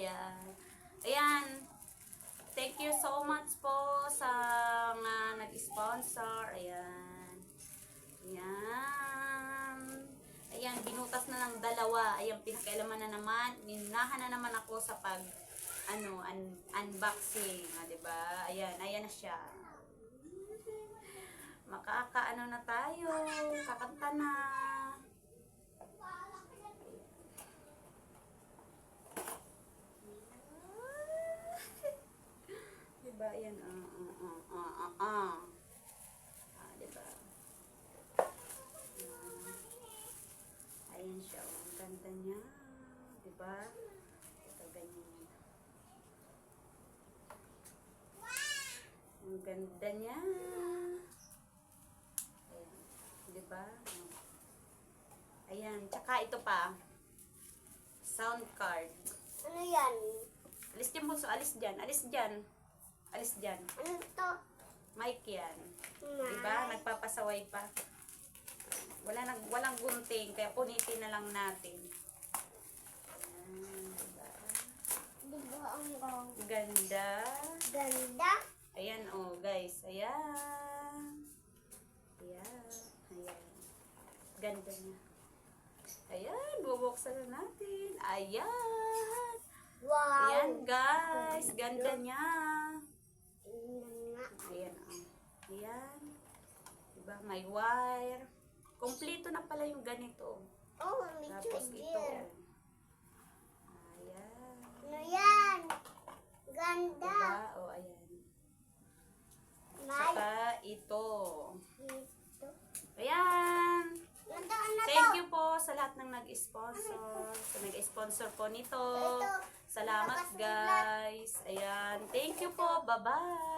Ayan. Ayan. Thank you so much po sa nag-sponsor. Ayan. Ayan. Ayan, binutas na ng dalawa. Ayan, pinakialaman na naman. Ninunahan na naman ako sa unboxing. Diba? Ayan, ayan na siya. Makakaano na tayo. Kakanta na. Diba? Ayan. Diba? Ayan siya. Ang ganda niya. Diba? Ito ganyan. Ang ganda niya. Ayan. Diba? Ayan. Tsaka ito pa. Sound card. Ano yan? Alis dyan, bunso. Alis dyan. Alis dyan. Alis dyan. Ano to? Mic yan. Mic. Diba? Nagpapasaway pa. Walang gunting. Kaya punitin na lang natin. Ayan. Diba? Diba ang Ganda. ganda? Ayan, oh, guys. Ayan. Ayan. Ayan. Ganda niya. Ayan, bubuksan na natin. Ayan. Wow! Ayan, guys. Ganda niya. Tingnan nga. Ayan, oh. Ayan. Diba, may wire. Kompleto na pala yung ganito. Oh, may Tapos ito. charger. Ayan. Ano yan? Ganda. Diba? Oh, ayan. May Saka ito. dito. Ayan. Ganda na to. Thank you po sa lahat ng nag-sponsor. Sa nag-sponsor po nito. Ito. Salamat, guys. Ayan. Thank you po. Bye-bye.